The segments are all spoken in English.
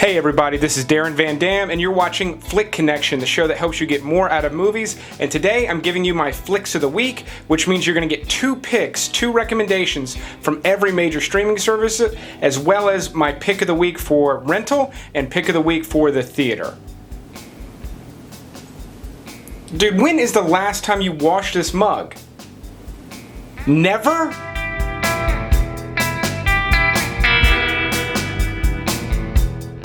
Hey everybody, this is Darren Van Dam, and you're watching Flick Connection, the show that helps you get more out of movies. And today I'm giving you my flicks of the week, which means you're going to get two picks, two recommendations from every major streaming service, as well as my pick of the week for rental and pick of the week for the theater. Dude, when is the last time you washed this mug? Never?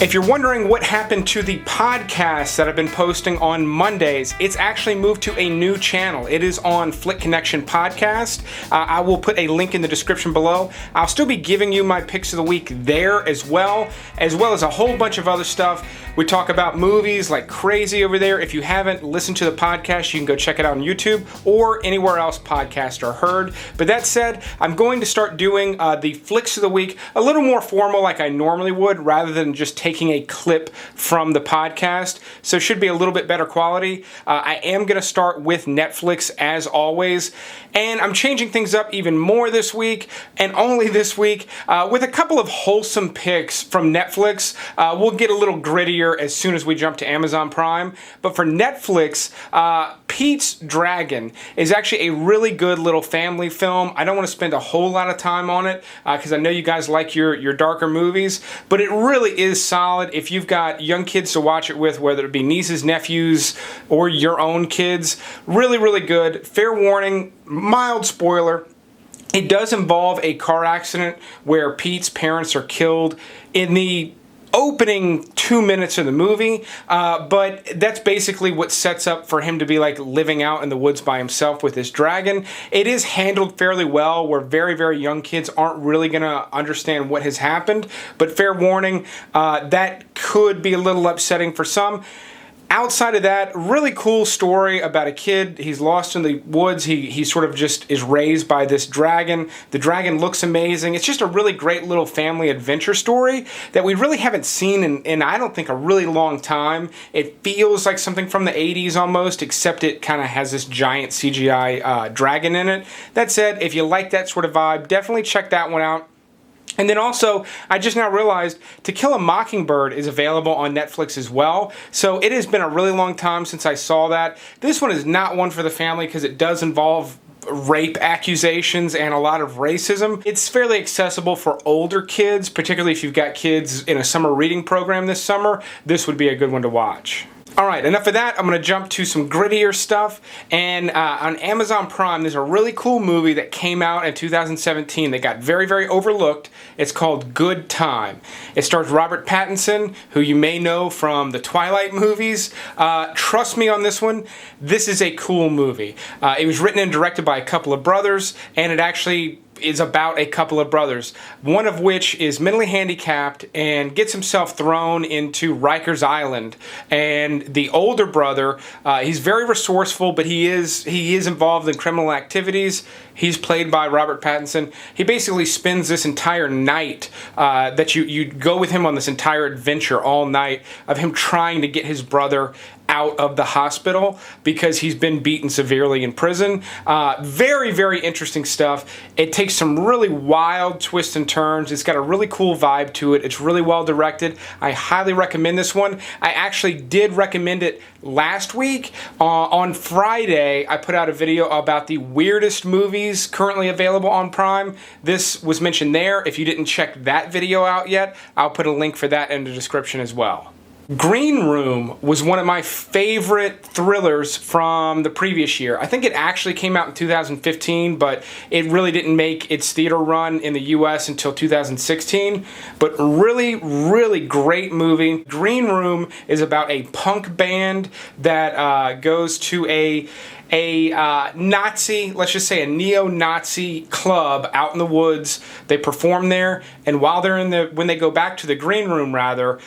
If you're wondering what happened to the podcast that I've been posting on Mondays, it's actually moved to a new channel. It is on Flick Connection Podcast. I will put a link in the description below. I'll still be giving you my picks of the week there as well as a whole bunch of other stuff. We talk about movies like crazy over there. If you haven't listened to the podcast, you can go check it out on YouTube or anywhere else podcasts are heard. But that said, I'm going to start doing the flicks of the week a little more formal like I normally would, rather than just taking a clip from the podcast, so it should be a little bit better quality. I am going to start with Netflix as always, and I'm changing things up even more this week, and only this week, with a couple of wholesome picks from Netflix. We'll get a little grittier as soon as we jump to Amazon Prime, but for Netflix, Pete's Dragon is actually a really good little family film. I don't want to spend a whole lot of time on it, because I know you guys like your darker movies, but it really is solid if you've got young kids to watch it with, whether it be nieces, nephews, or your own kids. Really, really good. Fair warning, mild spoiler. It does involve a car accident where Pete's parents are killed in the opening 2 minutes of the movie, but that's basically what sets up for him to be like living out in the woods by himself with his dragon. It is handled fairly well, where very, very young kids aren't really going to understand what has happened, but fair warning, that could be a little upsetting for some. Outside of that, really cool story about a kid. He's lost in the woods. He sort of just is raised by this dragon. The dragon looks amazing. It's just a really great little family adventure story that we really haven't seen in I don't think, a really long time. It feels like something from the 80s almost, except it kind of has this giant CGI dragon in it. That said, if you like that sort of vibe, definitely check that one out. And then also, I just now realized To Kill a Mockingbird is available on Netflix as well. So it has been a really long time since I saw that. This one is not one for the family because it does involve rape accusations and a lot of racism. It's fairly accessible for older kids, particularly if you've got kids in a summer reading program this summer. This would be a good one to watch. Alright, enough of that. I'm going to jump to some grittier stuff. And on Amazon Prime, there's a really cool movie that came out in 2017 that got very, very overlooked. It's called Good Time. It stars Robert Pattinson, who you may know from the Twilight movies. Trust me on this one, this is a cool movie. It was written and directed by a couple of brothers, and it actually is about a couple of brothers, one of which is mentally handicapped and gets himself thrown into Rikers Island. And the older brother, he's very resourceful, but he is involved in criminal activities. He's played by Robert Pattinson. He basically spends this entire night that you go with him on this entire adventure all night of him trying to get his brother out of the hospital because he's been beaten severely in prison. Very, very interesting stuff. It takes some really wild twists and turns. It's got a really cool vibe to it. It's really well directed. I highly recommend this one. I actually did recommend it last week. On Friday, I put out a video about the weirdest movies currently available on Prime. This was mentioned there. If you didn't check that video out yet, I'll put a link for that in the description as well. Green Room was one of my favorite thrillers from the previous year. I think it actually came out in 2015, but it really didn't make its theater run in the US until 2016. But really, really great movie. Green Room is about a punk band that goes to a Nazi, let's just say a neo-Nazi club out in the woods. They perform there, and while they're when they go back to the green room rather,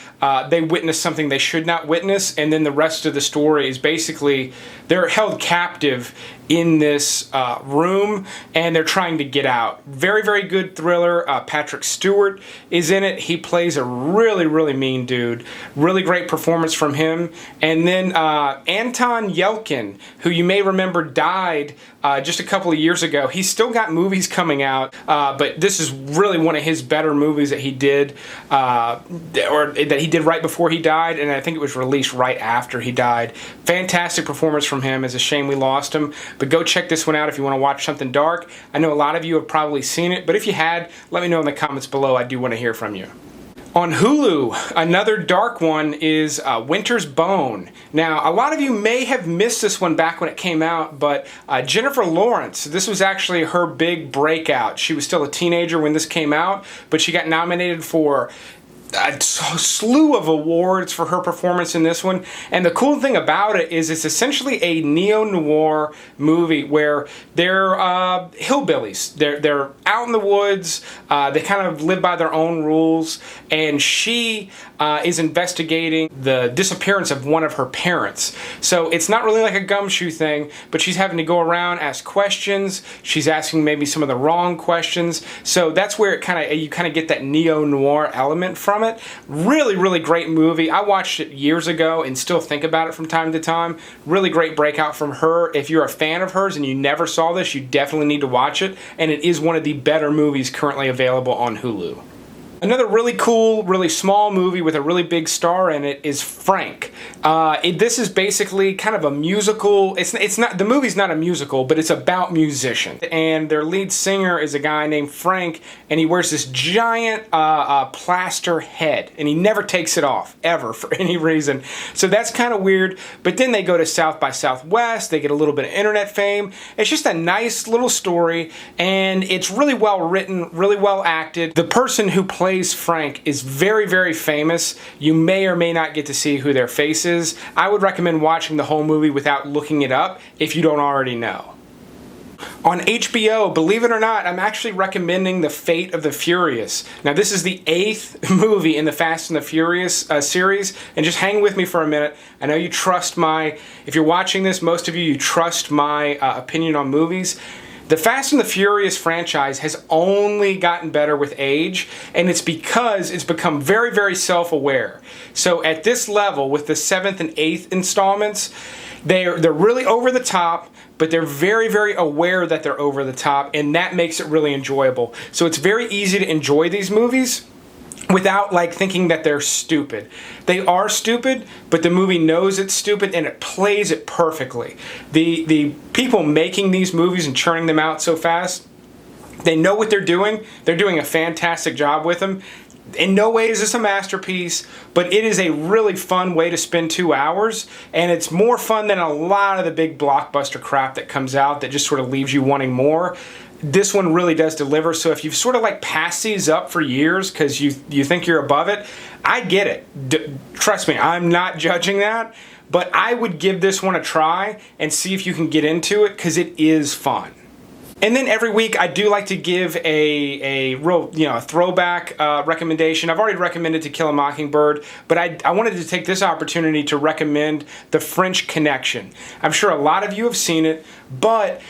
they witness something they should not witness, and then the rest of the story is basically they're held captive in this room, and they're trying to get out. Very, very good thriller. Patrick Stewart is in it. He plays a really, really mean dude. Really great performance from him. And then Anton Yelchin, who you may remember, died just a couple of years ago. He's still got movies coming out, but this is really one of his better movies that he did, or that he did right before he died, and I think it was released right after he died. Fantastic performance from him. It's a shame we lost him, but go check this one out if you want to watch something dark. I know a lot of you have probably seen it, but if you had, let me know in the comments below. I do want to hear from you. On Hulu, another dark one is Winter's Bone. Now, a lot of you may have missed this one back when it came out, but Jennifer Lawrence, this was actually her big breakout. She was still a teenager when this came out, but she got nominated for a slew of awards for her performance in this one. And the cool thing about it is it's essentially a neo-noir movie where they're hillbillies. They're out in the woods. They kind of live by their own rules. And she is investigating the disappearance of one of her parents. So it's not really like a gumshoe thing, but she's having to go around, ask questions. She's asking maybe some of the wrong questions. So that's where you kind of get that neo-noir element from it. Really, really great movie. I watched it years ago and still think about it from time to time. Really great breakout from her. If you're a fan of hers and you never saw this, you definitely need to watch it. And it is one of the better movies currently available on Hulu. Another really cool, really small movie with a really big star in it is Frank. This is basically kind of a musical. It's not, the movie's not a musical, but it's about musicians. And their lead singer is a guy named Frank, and he wears this giant plaster head, and he never takes it off, ever, for any reason. So that's kind of weird. But then they go to South by Southwest. They get a little bit of internet fame. It's just a nice little story, and it's really well written, really well acted. The person who plays Frank is very, very famous. You may or may not get to see who their face is. I would recommend watching the whole movie without looking it up if you don't already know. On HBO, believe it or not, I'm actually recommending The Fate of the Furious. Now, this is the 8th movie in the Fast and the Furious series, and just hang with me for a minute. I know you trust if you're watching this, most of you trust my opinion on movies. The Fast and the Furious franchise has only gotten better with age, and it's because it's become very, very self-aware. So at this level, with the 7th and 8th installments, they're really over the top, but they're very, very aware that they're over the top, and that makes it really enjoyable. So it's very easy to enjoy these movies without thinking that they're stupid. They are stupid, but the movie knows it's stupid and it plays it perfectly. The people making these movies and churning them out so fast, they know what they're doing. They're doing a fantastic job with them. In no way is this a masterpiece, but it is a really fun way to spend 2 hours, and it's more fun than a lot of the big blockbuster crap that comes out that just sort of leaves you wanting more. This one really does deliver. So if you've sort of passed these up for years because you think you're above it, I get it. Trust me, I'm not judging that, but I would give this one a try and see if you can get into it because it is fun. And then every week I do like to give a real, a throwback recommendation. I've already recommended To Kill a Mockingbird, but I wanted to take this opportunity to recommend The French Connection. I'm sure a lot of you have seen it, but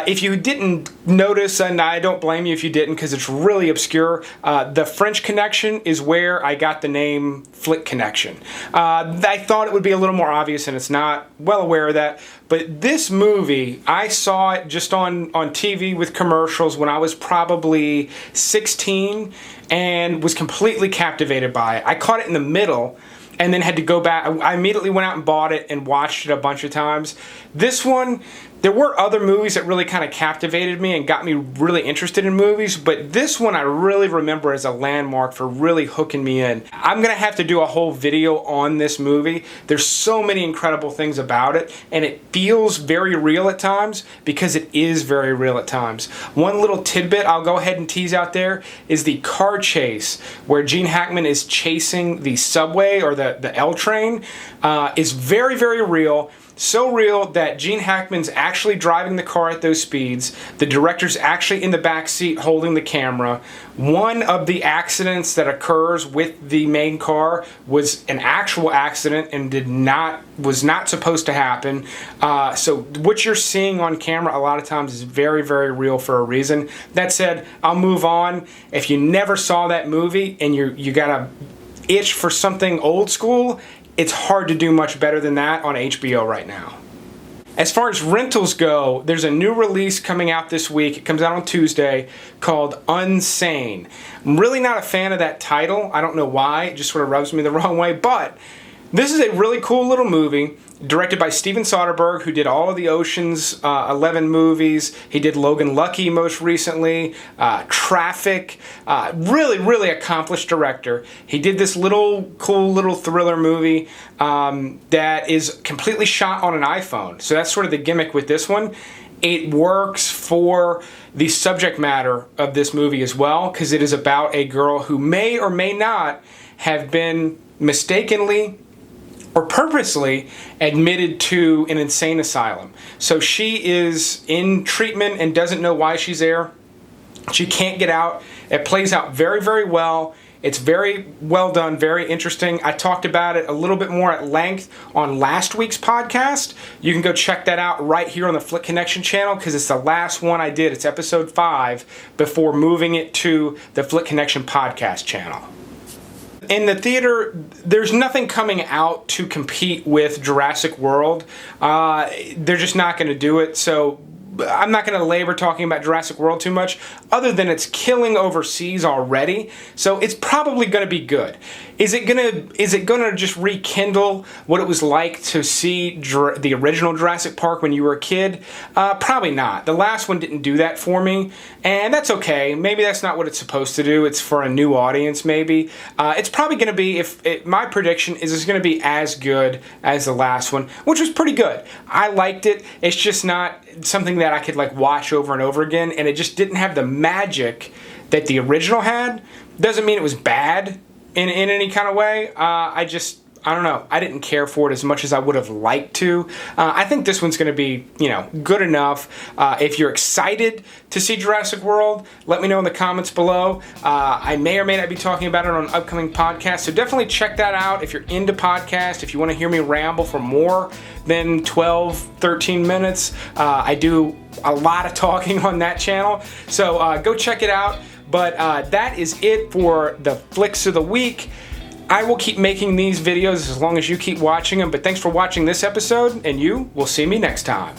if you didn't notice, and I don't blame you if you didn't because it's really obscure, The French Connection is where I got the name Flick Connection. I thought it would be a little more obvious, and it's not. Well aware of that. But this movie, I saw it just on TV with commercials when I was probably 16 and was completely captivated by it. I caught it in the middle and then had to go back. I immediately went out and bought it and watched it a bunch of times. This one, there were other movies that really kind of captivated me and got me really interested in movies, but this one I really remember as a landmark for really hooking me in. I'm going to have to do a whole video on this movie. There's so many incredible things about it, and it feels very real at times because it is very real at times. One little tidbit I'll go ahead and tease out there is the car chase where Gene Hackman is chasing the subway or the L train is very, very real. So real that Gene Hackman's actually driving the car at those speeds. The director's actually in the back seat holding the camera. One of the accidents that occurs with the main car was an actual accident and was not supposed to happen. So what you're seeing on camera a lot of times is very, very real for a reason. That said, I'll move on. If you never saw that movie and you got a itch for something old school, it's hard to do much better than that on HBO right now. As far as rentals go, there's a new release coming out this week. It comes out on Tuesday called Unsane. I'm really not a fan of that title. I don't know why. It just sort of rubs me the wrong way. But this is a really cool little movie directed by Steven Soderbergh, who did all of the Ocean's 11 movies. He did Logan Lucky most recently, Traffic. Really, really accomplished director. He did this cool little thriller movie that is completely shot on an iPhone. So that's sort of the gimmick with this one. It works for the subject matter of this movie as well, because it is about a girl who may or may not have been mistakenly or purposely admitted to an insane asylum. So she is in treatment and doesn't know why she's there. She can't get out. It plays out very, very well. It's very well done, very interesting. I talked about it a little bit more at length on last week's podcast. You can go check that out right here on the Flick Connection channel, because it's the last one I did. It's episode 5 before moving it to the Flick Connection podcast channel. In the theater, there's nothing coming out to compete with Jurassic World. They're just not going to do it, so I'm not going to labor talking about Jurassic World too much, other than it's killing overseas already, so it's probably going to be good. Is it gonna just rekindle what it was like to see the original Jurassic Park when you were a kid? Probably not. The last one didn't do that for me, and that's okay. Maybe that's not what it's supposed to do. It's for a new audience, maybe. It's probably going to be, my prediction is it's going to be as good as the last one, which was pretty good. I liked it. It's just not something that I could like watch over and over again, and it just didn't have the magic that the original had. Doesn't mean it was bad in any kind of way. I don't know. I didn't care for it as much as I would have liked to. I think this one's going to be, good enough. If you're excited to see Jurassic World, let me know in the comments below. I may or may not be talking about it on an upcoming podcast, so definitely check that out if you're into podcasts, if you want to hear me ramble for more than 12, 13 minutes. I do a lot of talking on that channel, so go check it out. But that is it for the Flicks of the Week. I will keep making these videos as long as you keep watching them, but thanks for watching this episode, and you will see me next time.